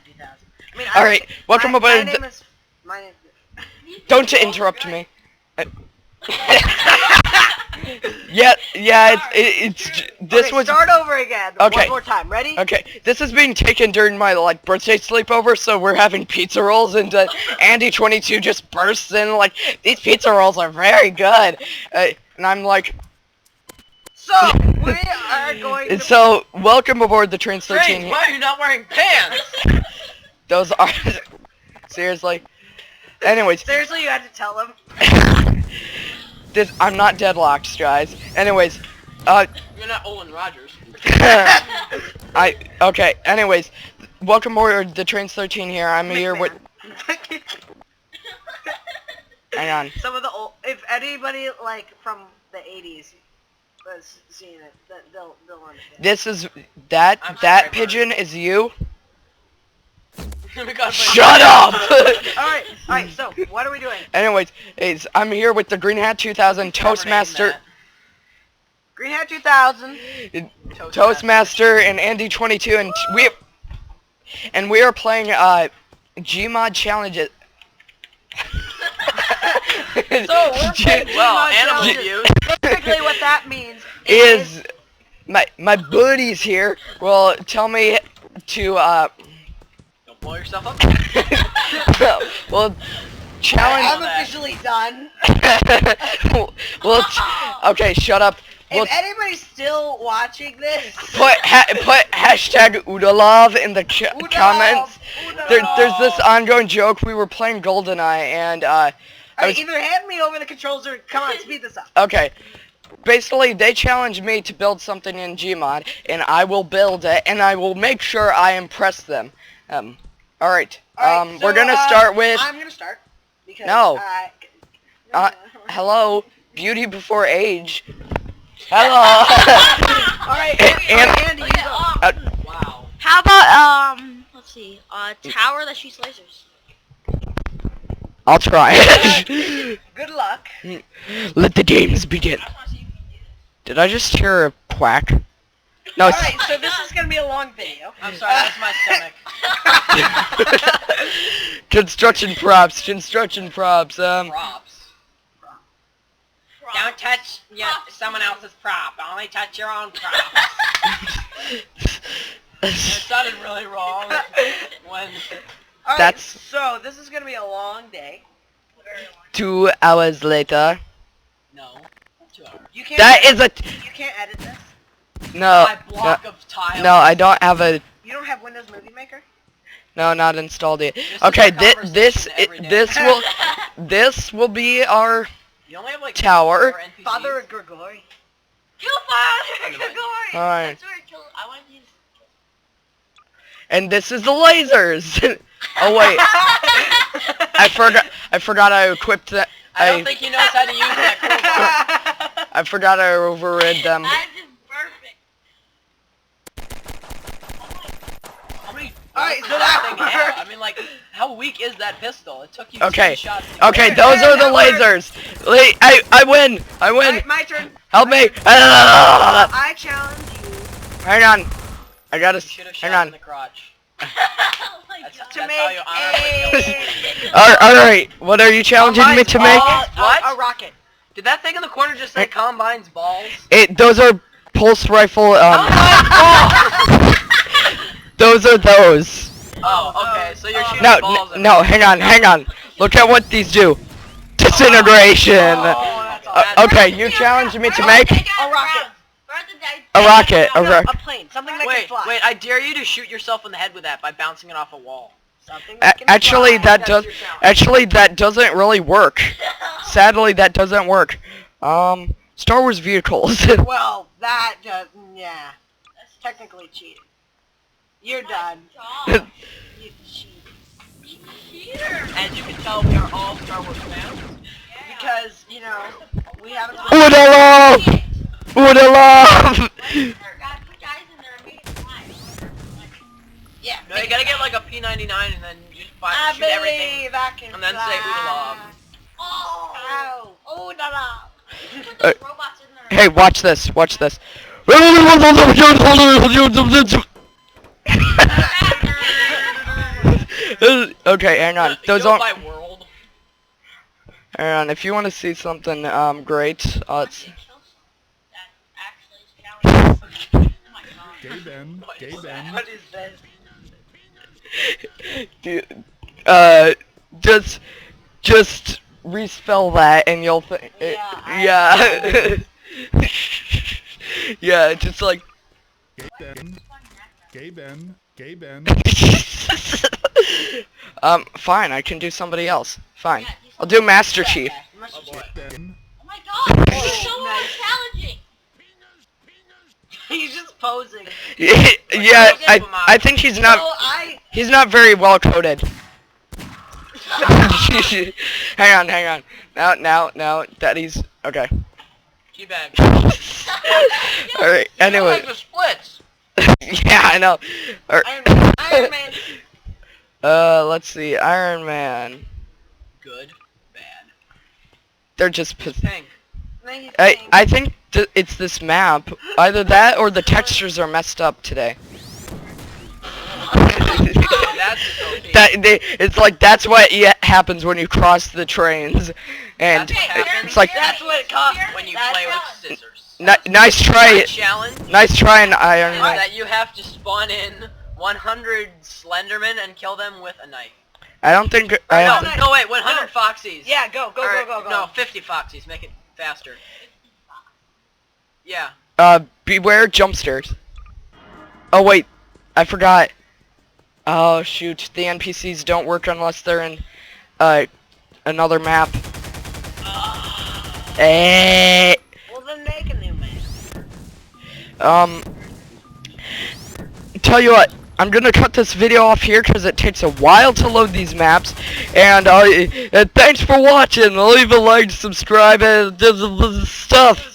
2000. I mean, All right, welcome aboard. My name is. Don't interrupt me. Yeah, this Okay, was. start over again. Okay. One more time. Ready? Okay, this is being taken during my birthday sleepover, so we're having pizza rolls, and Andy22 just bursts in like, these pizza rolls are very good, and I'm like. So we are going. And so welcome aboard the Trains 13. Trains, why are you not wearing pants? Those are seriously. Anyways. Seriously, you had to tell him. I'm not deadlocked, guys. Anyways, You're not Owen Rogers. Okay. Anyways, welcome aboard the Trains 13 here. I'm here with. Hang on. Some of the old, if anybody from the 80s was seeing it, they'll understand. This is that pigeon is you. Shut up! Alright, so, what are we doing? Anyways, I'm here with the Green Hat 2000 Toastmaster. Green Hat 2000. Toastmaster and Andy22, and we are playing GMOD challenges. So, we're playing animal abuse. Basically what that means is my buddies here will tell me to blow yourself up? Well, challenge. I'm officially done. Well, okay, shut up. If anybody's still watching this, put hashtag Udalov in the comments. There's this ongoing joke. We were playing GoldenEye, and either hand me over the controls or come on, speed this up. Okay. Basically, they challenged me to build something in Gmod, and I will build it, and I will make sure I impress them. Alright, so, we're gonna start with... I'm gonna start. Because no. Hello, beauty before age. Hello. Alright, Andy, you go. Wow. How about, let's see, tower that shoots lasers? I'll try. Good luck. Let the games begin. Did I just hear a quack? No. Alright, so this is gonna be a long video. I'm sorry, that's my stomach. Construction props. Props. Don't touch someone else's prop. Only touch your own prop. It sounded really wrong when... Alright, so this is gonna be a long day. 2 hours later. No, 2 hours. You can't. You can't edit this. No. My block of tiles. No, I don't have a. You don't have Windows Movie Maker? No, not installed yet. Okay, this will be our you only have, tower. Father Grigori. Kill Father Grigori! Alright. I want to use. And this is the lasers. Oh wait. I forgot I equipped that. I don't think he knows how to use that crowbar. I forgot I overrid them. That is perfect. How many Alright, so that that thing have? I mean, how weak is that pistol? It took you 2 shots. Okay, those are the lasers. I win. Alright, my turn. Help me. I challenge you. Hang on. I gotta. Hang on. In the crotch. To make a... Alright, what are you challenging me to make? What? A rocket. Did that thing in the corner just say Combine's balls? Those are pulse rifle, Those are those. Oh, okay, so you're shooting balls at No, hang on. Look at what these do. Disintegration. Okay, you challenged me to make A rocket. a rocket. A plane. Something that can fly. Wait, I dare you to shoot yourself in the head with that by bouncing it off a wall. Something that can Actually, fly. that doesn't really work. Sadly, that doesn't work. Star Wars vehicles. Well, that does, yeah. That's technically cheating. You're done. You cheater. As you can tell, we are all Star Wars fans. Because, we haven't... Udalov! Yeah. No, you gotta get like a P99 and then just shoot everything. And then say Udalov. Oh! Oh, no, robots in there. Hey, watch this. Okay, hang on. Those Go aren't. by world. Hang on. If you want to see something great, it's. That actually is challenging. Oh my god. Gay Ben. Gay Ben. What is this? Just respell that and you'll think. Yeah, Yeah. Yeah, just like. Gay Ben. Gay Ben. Gay Ben. Fine. I can do somebody else. Fine. I'll do Master Chief. Oh boy. Ben. Oh my god, this is so challenging. He's just posing. Yeah, I think he's So not. I He's not very well coded. Hang on. Now that he's okay. Teabag. All right. You Anyway. like the splits. Yeah, I know. Iron Man. Let's see. Iron Man. Good. Bad. They're just. Pink. I think it's this map. Either that or the textures are messed up today. That's OP. It's like that's what happens when you cross the trains, and That's what happens. it's like That's what it costs when you That's play with how- scissors. nice try. My challenge Nice try in Iron is Man. that you have to spawn in 100 Slendermen and kill them with a knife. I don't think I No, have. no, wait, 100 Foxies. Yeah, go. Alright, No, 50 Foxies. Make it faster. Yeah. Beware jumpsters. Oh wait, I forgot. Oh shoot, the NPCs don't work unless they're in another map. Eh. Well, then make a new man. Tell you what, I'm gonna cut this video off here because it takes a while to load these maps. And thanks for watching. Leave a like, subscribe, and stuff.